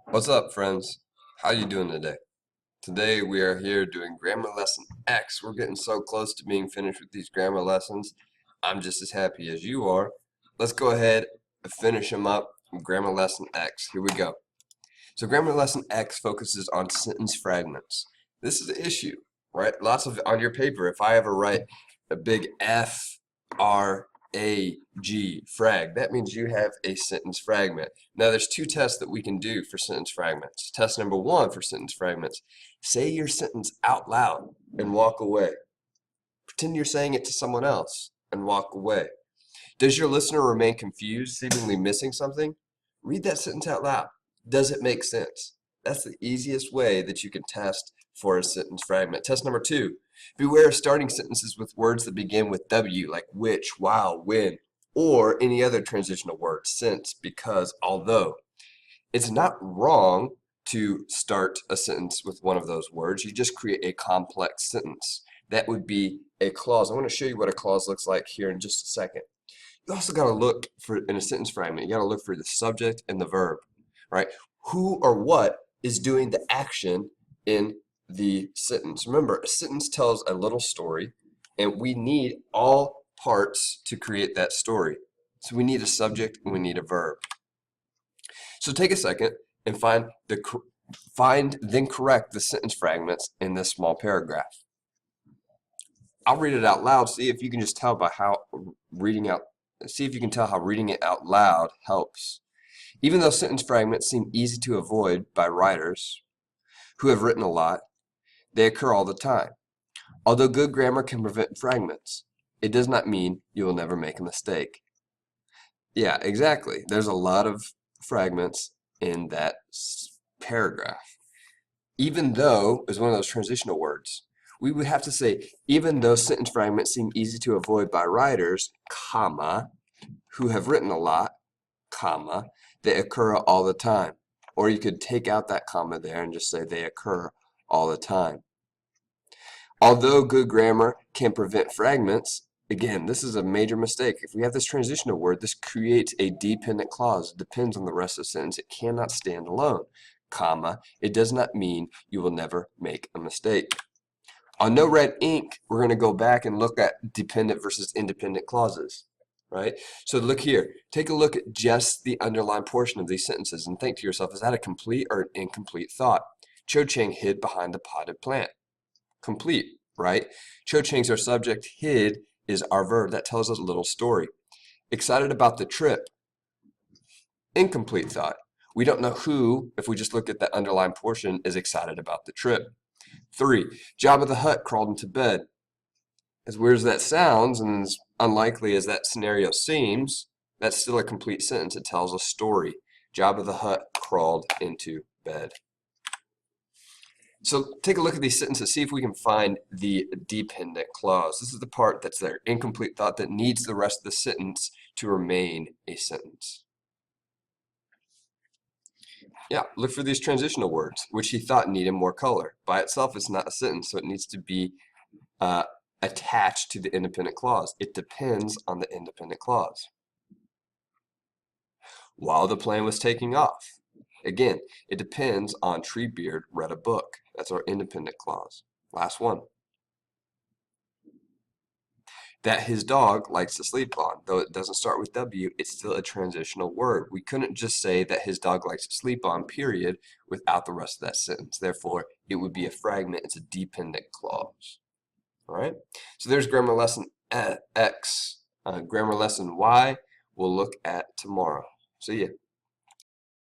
What's up, friends? How you doing today? Today we are here doing grammar lesson X. We're getting so close to being finished with these grammar lessons. I'm just as happy as you are. Let's go ahead and finish them up. Grammar lesson X. Here we go. So grammar lesson X focuses on sentence fragments. This is the issue, right? Lots of on your paper. If I ever write a big F-R-A-G frag, that means you have a sentence fragment. Now there's two tests that we can do for sentence fragments. Test number one for sentence fragments: say your sentence out loud and walk away. Pretend you're saying it to someone else and walk away. Does your listener remain confused, seemingly missing something? Read that sentence out loud. Does it make sense? That's the easiest way that you can test for a sentence fragment. Test number two: beware of starting sentences with words that begin with W, like which, while, when, or any other transitional word, since, because, although. It's not wrong to start a sentence with one of those words. You just create a complex sentence. That would be a clause. I want to show you what a clause looks like here in just a second. You also got to look for, in a sentence fragment, you got to look for the subject and the verb, right? Who or what is doing the action in the sentence? Remember, a sentence tells a little story, and we need all parts to create that story. So we need a subject and we need a verb. So take a second and then correct the sentence fragments in this small paragraph. I'll read it out loud. See if you can just tell by how reading out. See if you can tell how reading it out loud helps. Even though sentence fragments seem easy to avoid by writers who have written a lot, they occur all the time. Although good grammar can prevent fragments, it does not mean you will never make a mistake. Yeah, exactly. There's a lot of fragments in that paragraph. Even though is one of those transitional words. We would have to say, even though sentence fragments seem easy to avoid by writers, comma, who have written a lot, comma, they occur all the time. Or you could take out that comma there and just say they occur all the time. Although good grammar can prevent fragments, again, this is a major mistake. If we have this transitional word, this creates a dependent clause. It depends on the rest of the sentence. It cannot stand alone, comma. It does not mean you will never make a mistake. On No Red Ink, we're going to go back and look at dependent versus independent clauses, right? So look here. Take a look at just the underlined portion of these sentences and think to yourself, is that a complete or an incomplete thought? Cho Chang hid behind the potted plant. Complete, right? Cho Chang's our subject, hid is our verb. That tells us a little story. Excited about the trip. Incomplete thought. We don't know who, if we just look at the underlined portion, is excited about the trip. 3. Jabba the Hutt crawled into bed. As weird as that sounds, and as unlikely as that scenario seems, that's still a complete sentence. It tells a story. Jabba the Hutt crawled into bed. So take a look at these sentences, see if we can find the dependent clause. This is the part that's their incomplete thought that needs the rest of the sentence to remain a sentence. Yeah, look for these transitional words, which he thought needed more color. By itself, it's not a sentence, so it needs to be attached to the independent clause. It depends on the independent clause. While the plane was taking off. Again, it depends on Treebeard read a book. That's our independent clause. Last one. That his dog likes to sleep on. Though it doesn't start with W, it's still a transitional word. We couldn't just say that his dog likes to sleep on, period, without the rest of that sentence. Therefore, it would be a fragment. It's a dependent clause. All right? So there's grammar lesson X. Grammar lesson Y we'll look at tomorrow. See ya.